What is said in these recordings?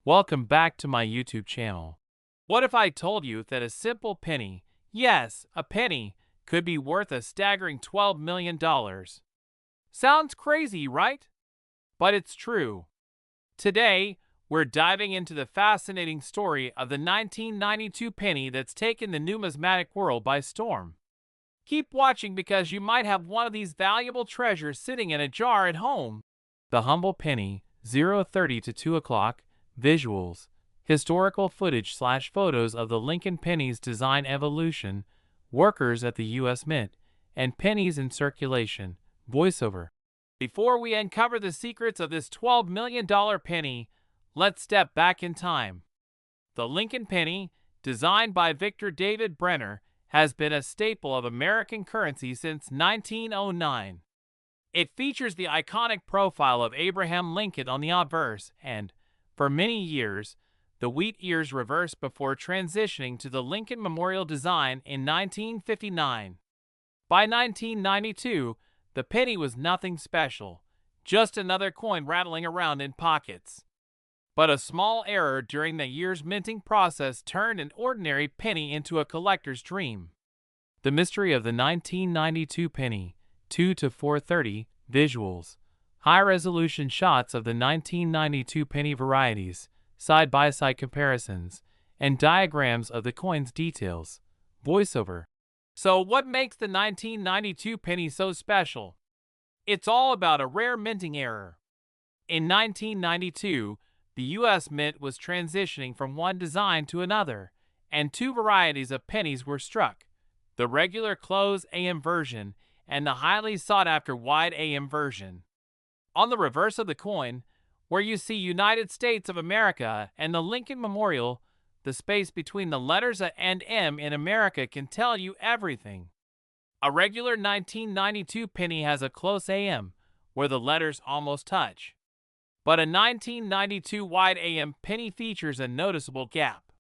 Welcome back to my YouTube channel. What if I told you that a simple penny, yes, a penny, could be worth a staggering $12 million? Sounds crazy, right? But it's true. Today, we're diving into the fascinating story of the 1992 penny that's taken the numismatic world by storm. Keep watching because you might have one of these valuable treasures sitting in a jar at home. The humble penny, 0:30 to 2 o'clock, visuals, historical footage/photos of the Lincoln penny's design evolution, workers at the U.S. Mint, and pennies in circulation, voiceover. Before we uncover the secrets of this $12 million penny, let's step back in time. The Lincoln penny, designed by Victor David Brenner, has been a staple of American currency since 1909. It features the iconic profile of Abraham Lincoln on the obverse and, for many years, the wheat ears reversed before transitioning to the Lincoln Memorial design in 1959. By 1992, the penny was nothing special, just another coin rattling around in pockets. But a small error during the year's minting process turned an ordinary penny into a collector's dream. The mystery of the 1992 penny, 2 to 4:30, visuals, high-resolution shots of the 1992 penny varieties, side-by-side comparisons, and diagrams of the coin's details, voiceover. So what makes the 1992 penny so special? It's all about a rare minting error. In 1992, the U.S. Mint was transitioning from one design to another, and two varieties of pennies were struck: the regular closed AM version and the highly sought-after wide AM version. On the reverse of the coin, where you see United States of America and the Lincoln Memorial, the space between the letters A and M in America can tell you everything. A regular 1992 penny has a close AM, where the letters almost touch. But a 1992 wide AM penny features a noticeable gap.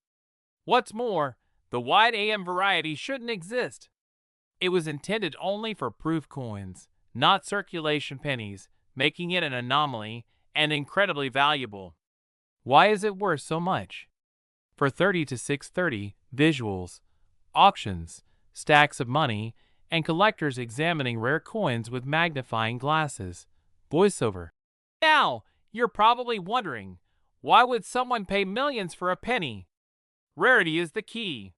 What's more, the wide AM variety shouldn't exist. It was intended only for proof coins, not circulation pennies, making it an anomaly and incredibly valuable. Why is it worth so much? For 30 to 6:30, visuals, auctions, stacks of money, and collectors examining rare coins with magnifying glasses, voiceover. Now, you're probably wondering, why would someone pay millions for a penny? Rarity is the key.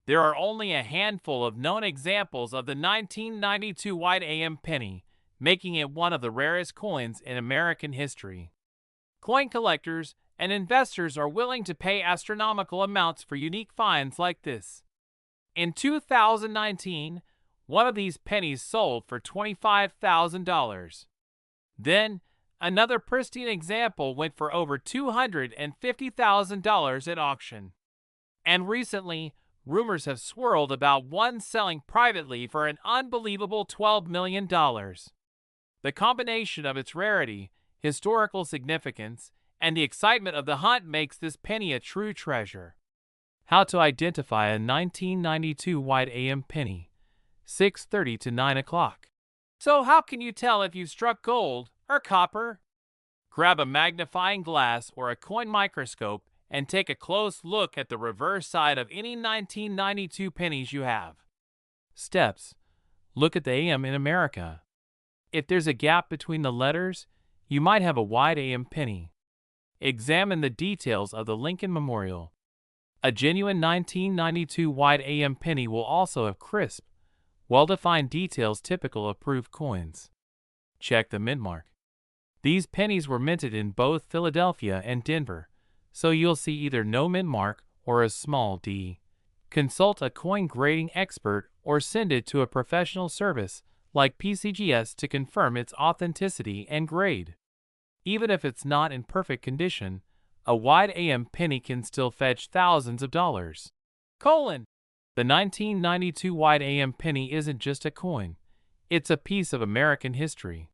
There are only a handful of known examples of the 1992 wide AM penny, making it one of the rarest coins in American history. Coin collectors and investors are willing to pay astronomical amounts for unique finds like this. In 2019, one of these pennies sold for $25,000. Then, another pristine example went for over $250,000 at auction. And recently, rumors have swirled about one selling privately for an unbelievable $12 million. The combination of its rarity, historical significance, and the excitement of the hunt makes this penny a true treasure. How to identify a 1992 wide AM penny, 6:30 to 9 o'clock. So how can you tell if you've struck gold or copper? Grab a magnifying glass or a coin microscope and take a close look at the reverse side of any 1992 pennies you have. Steps: look at the AM in America. If there's a gap between the letters, you might have a wide AM penny. Examine the details of the Lincoln Memorial. A genuine 1992 wide AM penny will also have crisp, well-defined details typical of proof coins. Check the mint mark. These pennies were minted in both Philadelphia and Denver, so you'll see either no mint mark or a small d. Consult a coin grading expert or send it to a professional service like PCGS to confirm its authenticity and grade. Even if it's not in perfect condition, a wide AM penny can still fetch thousands of dollars. The 1992 wide AM penny isn't just a coin, it's a piece of American history.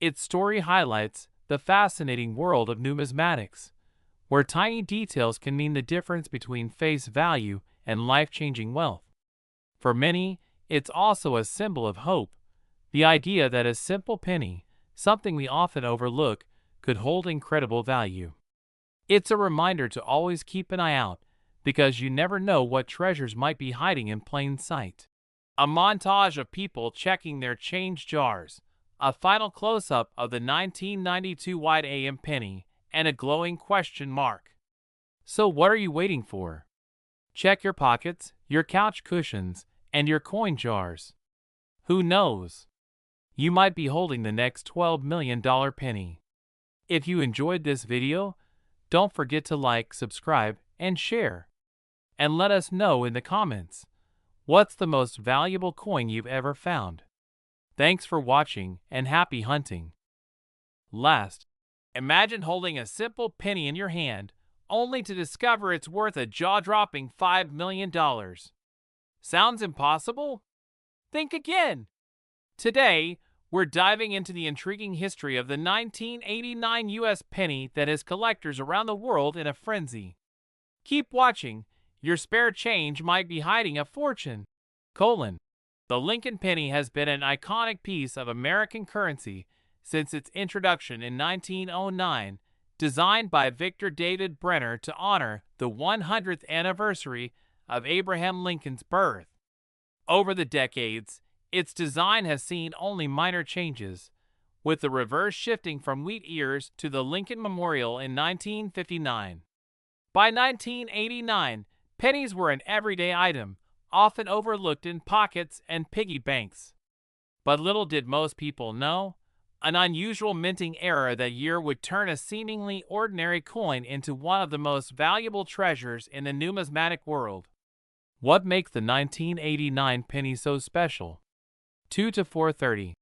Its story highlights the fascinating world of numismatics, where tiny details can mean the difference between face value and life-changing wealth. For many, it's also a symbol of hope, the idea that a simple penny, something we often overlook, could hold incredible value. It's a reminder to always keep an eye out, because you never know what treasures might be hiding in plain sight. A montage of people checking their change jars, a final close-up of the 1992 white AM penny, and a glowing question mark. So what are you waiting for? Check your pockets, your couch cushions, and your coin jars. Who knows? You might be holding the next $12 million penny. If you enjoyed this video, don't forget to like, subscribe, and share. And let us know in the comments, what's the most valuable coin you've ever found? Thanks for watching and happy hunting. Last, imagine holding a simple penny in your hand, only to discover it's worth a jaw-dropping $5 million. Sounds impossible? Think again. Today, we're diving into the intriguing history of the 1989 US penny that has collectors around the world in a frenzy. Keep watching. Your spare change might be hiding a fortune. The Lincoln penny has been an iconic piece of American currency since its introduction in 1909, designed by Victor David Brenner to honor the 100th anniversary of Abraham Lincoln's birth. Over the decades, its design has seen only minor changes, with the reverse shifting from wheat ears to the Lincoln Memorial in 1959. By 1989, pennies were an everyday item, often overlooked in pockets and piggy banks. But little did most people know, an unusual minting error that year would turn a seemingly ordinary coin into one of the most valuable treasures in the numismatic world. What makes the 1989 penny so special? 2 to 4:30.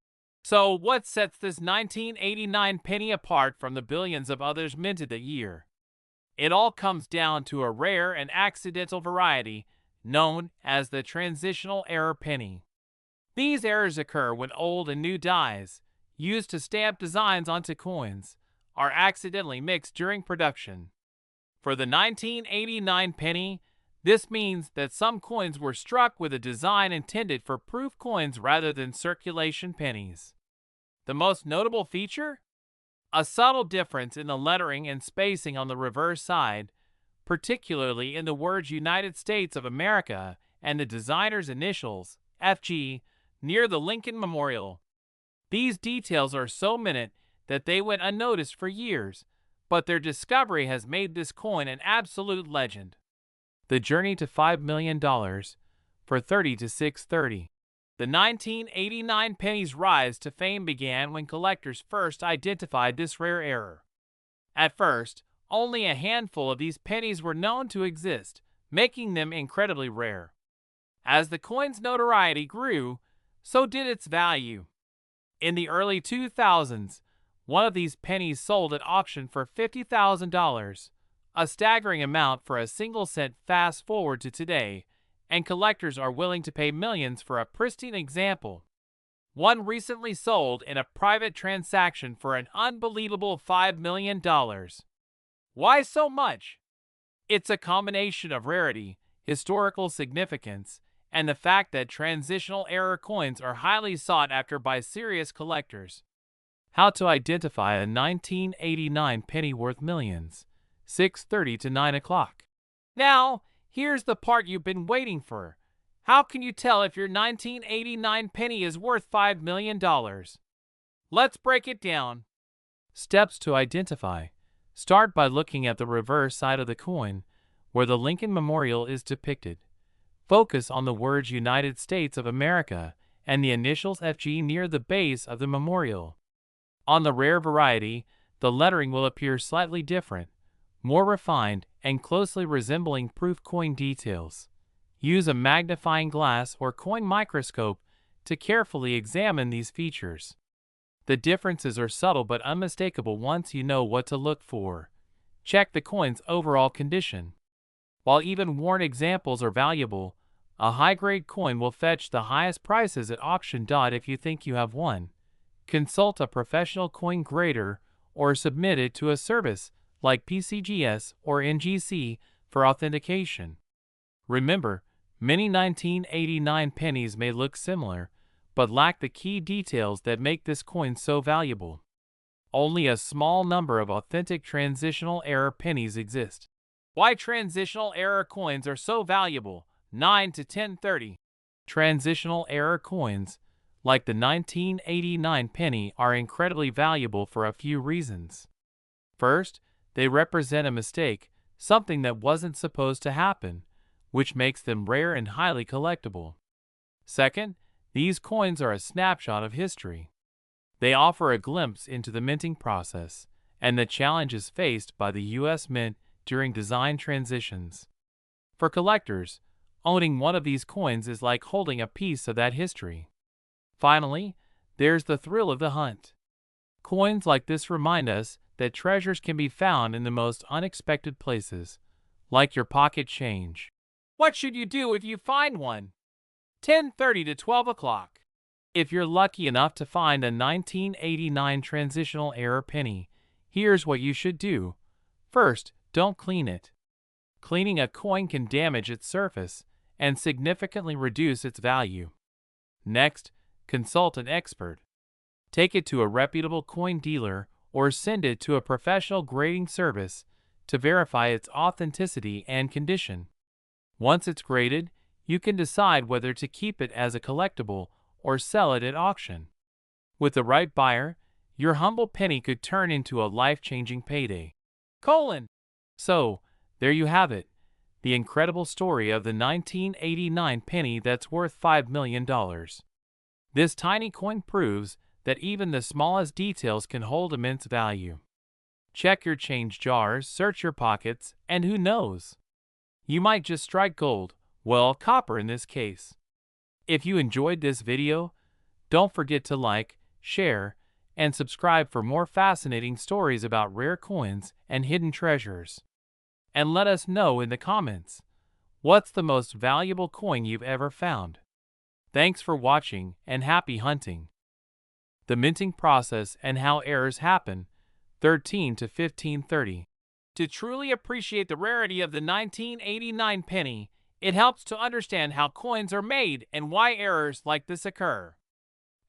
So what sets this 1989 penny apart from the billions of others minted that year? It all comes down to a rare and accidental variety known as the transitional error penny. These errors occur when old and new dies, used to stamp designs onto coins, are accidentally mixed during production. For the 1989 penny, this means that some coins were struck with a design intended for proof coins rather than circulation pennies. The most notable feature? A subtle difference in the lettering and spacing on the reverse side, particularly in the words United States of America and the designer's initials, FG, near the Lincoln Memorial. These details are so minute that they went unnoticed for years, but their discovery has made this coin an absolute legend. The journey to $5 million for 30 to 630. The 1989 penny's rise to fame began when collectors first identified this rare error. At first, only a handful of these pennies were known to exist, making them incredibly rare. As the coin's notoriety grew, so did its value. In the early 2000s, one of these pennies sold at auction for $50,000, a staggering amount for a single cent. Fast forward to today, and collectors are willing to pay millions for a pristine example. One recently sold in a private transaction for an unbelievable $5 million. Why so much? It's a combination of rarity, historical significance, and the fact that transitional error coins are highly sought after by serious collectors. How to identify a 1989 penny worth millions. 6:30 to 9 o'clock. Now, here's the part you've been waiting for. How can you tell if your 1989 penny is worth $5 million? Let's break it down. Steps to identify. Start by looking at the reverse side of the coin, where the Lincoln Memorial is depicted. Focus on the words United States of America and the initials FG near the base of the memorial. On the rare variety, the lettering will appear slightly different, more refined and closely resembling proof coin details. Use a magnifying glass or coin microscope to carefully examine these features. The differences are subtle but unmistakable once you know what to look for. Check the coin's overall condition. While even worn examples are valuable, a high-grade coin will fetch the highest prices at auction. If you think you have one, consult a professional coin grader or submit it to a service like PCGS or NGC for authentication. Remember, many 1989 pennies may look similar, but lack the key details that make this coin so valuable. only a small number of authentic transitional error pennies exist. Why transitional error coins are so valuable? 9 to 1030. Transitional error coins, like the 1989 penny, are incredibly valuable for a few reasons. First, they represent a mistake, something that wasn't supposed to happen, which makes them rare and highly collectible. Second, these coins are a snapshot of history. They offer a glimpse into the minting process and the challenges faced by the U.S. Mint during design transitions. For collectors, owning one of these coins is like holding a piece of that history. Finally, there's the thrill of the hunt. Coins like this remind us that treasures can be found in the most unexpected places, like your pocket change. What should you do if you find one? 10:30 to 12 o'clock. If you're lucky enough to find a 1989 transitional error penny, here's what you should do. First, don't clean it. Cleaning a coin can damage its surface and significantly reduce its value. Next, consult an expert. Take it to a reputable coin dealer or send it to a professional grading service to verify its authenticity and condition. Once it's graded, you can decide whether to keep it as a collectible or sell it at auction. With the right buyer, your humble penny could turn into a life-changing payday. So, there you have it, the incredible story of the 1989 penny that's worth $5 million. This tiny coin proves that even the smallest details can hold immense value. Check your change jars, search your pockets, and who knows? You might just strike gold, well, copper in this case. If you enjoyed this video, don't forget to like, share, and subscribe for more fascinating stories about rare coins and hidden treasures. And let us know in the comments, what's the most valuable coin you've ever found? Thanks for watching and happy hunting. The minting process and how errors happen, 13 to 1530. To truly appreciate the rarity of the 1989 penny, it helps to understand how coins are made and why errors like this occur.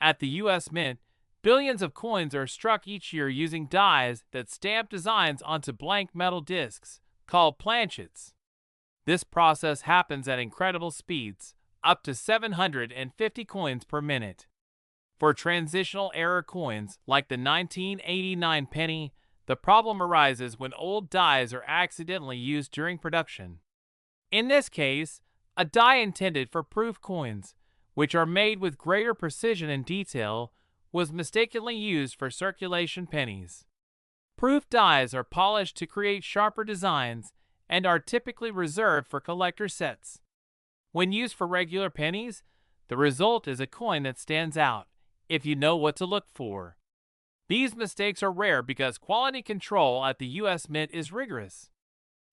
At the U.S. Mint, billions of coins are struck each year using dies that stamp designs onto blank metal discs, called planchets. This process happens at incredible speeds, up to 750 coins per minute. For transitional error coins like the 1989 penny, the problem arises when old dies are accidentally used during production. In this case, a die intended for proof coins, which are made with greater precision and detail, was mistakenly used for circulation pennies. Proof dies are polished to create sharper designs and are typically reserved for collector sets. When used for regular pennies, the result is a coin that stands out, if you know what to look for. These mistakes are rare because quality control at the U.S. Mint is rigorous.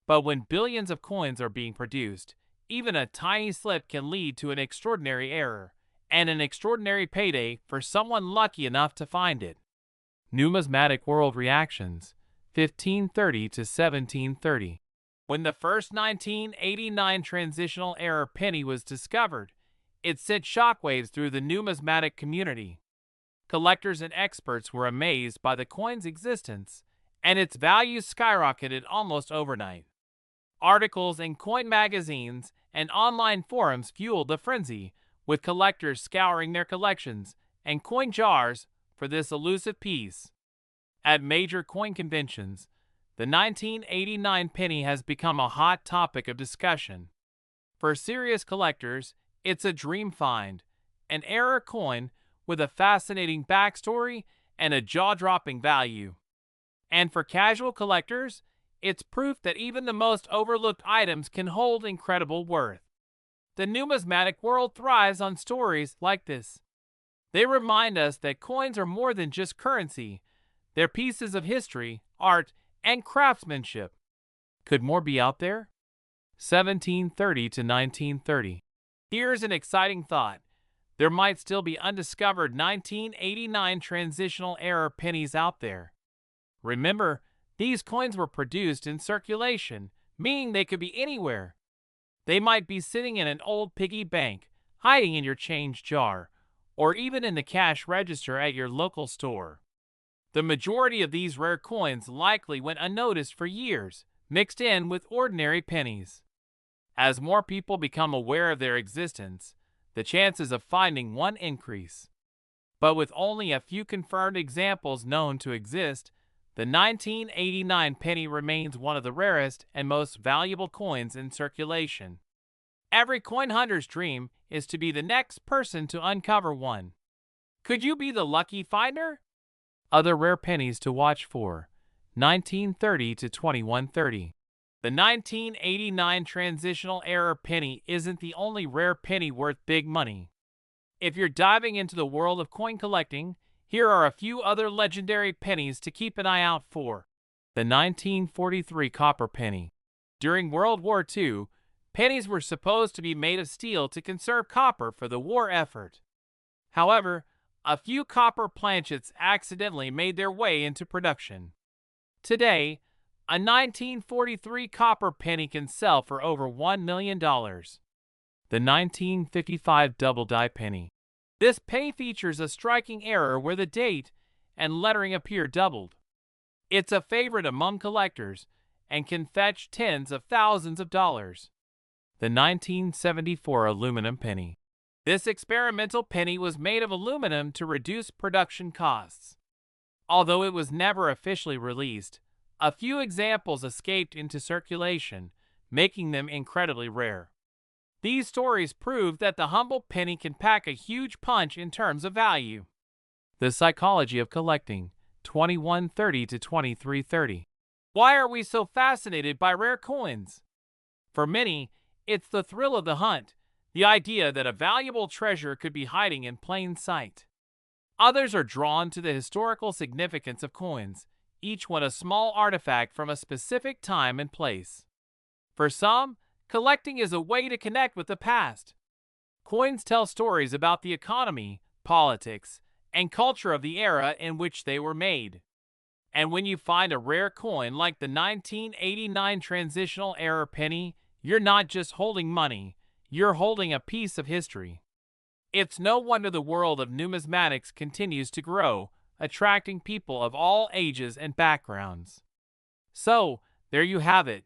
But when billions of coins are being produced, even a tiny slip can lead to an extraordinary error, and an extraordinary payday for someone lucky enough to find it. Numismatic World Reactions, 1530 to 1730. When the first 1989 transitional error penny was discovered, it sent shockwaves through the numismatic community. Collectors and experts were amazed by the coin's existence, and its value skyrocketed almost overnight. Articles in coin magazines and online forums fueled the frenzy, with collectors scouring their collections and coin jars for this elusive piece. At major coin conventions, the 1989 penny has become a hot topic of discussion. For serious collectors, it's a dream find, an error coin with a fascinating backstory and a jaw-dropping value. And for casual collectors, it's proof that even the most overlooked items can hold incredible worth. The numismatic world thrives on stories like this. They remind us that coins are more than just currency. They're pieces of history, art, and craftsmanship. Could more be out there? 1730 to 1930. Here's an exciting thought. There might still be undiscovered 1989 transitional error pennies out there. Remember, these coins were produced in circulation, meaning they could be anywhere. They might be sitting in an old piggy bank, hiding in your change jar, or even in the cash register at your local store. The majority of these rare coins likely went unnoticed for years, mixed in with ordinary pennies. As more people become aware of their existence, the chances of finding one increase. But with only a few confirmed examples known to exist, the 1989 penny remains one of the rarest and most valuable coins in circulation. Every coin hunter's dream is to be the next person to uncover one. Could you be the lucky finder? Other rare pennies to watch for: 1930 to 2130. The 1989 transitional era penny isn't the only rare penny worth big money. If you're diving into the world of coin collecting, here are a few other legendary pennies to keep an eye out for. The 1943 copper penny. During World War II, pennies were supposed to be made of steel to conserve copper for the war effort. However, a few copper planchets accidentally made their way into production. Today, a 1943 copper penny can sell for over $1 million. The 1955 double die penny. This penny features a striking error where the date and lettering appear doubled. It's a favorite among collectors and can fetch tens of thousands of dollars. The 1974 aluminum penny. This experimental penny was made of aluminum to reduce production costs. Although it was never officially released, a few examples escaped into circulation, making them incredibly rare. These stories prove that the humble penny can pack a huge punch in terms of value. The psychology of collecting, 2130 to 2330. Why are we so fascinated by rare coins? For many, it's the thrill of the hunt, the idea that a valuable treasure could be hiding in plain sight. Others are drawn to the historical significance of coins, each one a small artifact from a specific time and place. For some, collecting is a way to connect with the past. Coins tell stories about the economy, politics, and culture of the era in which they were made. And when you find a rare coin like the 1989 transitional era penny, you're not just holding money, you're holding a piece of history. It's no wonder the world of numismatics continues to grow, attracting people of all ages and backgrounds. So, there you have it,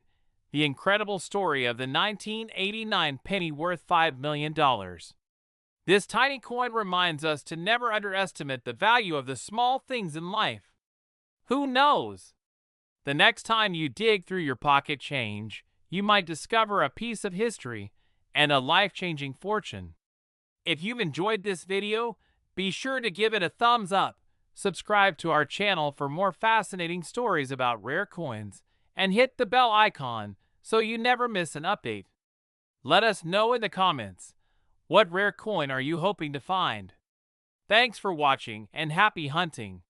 the incredible story of the 1989 penny worth $5 million. This tiny coin reminds us to never underestimate the value of the small things in life. Who knows? The next time you dig through your pocket change, you might discover a piece of history and a life-changing fortune. If you've enjoyed this video, be sure to give it a thumbs up, subscribe to our channel for more fascinating stories about rare coins, and hit the bell icon so you never miss an update. Let us know in the comments, what rare coin are you hoping to find? Thanks for watching and happy hunting!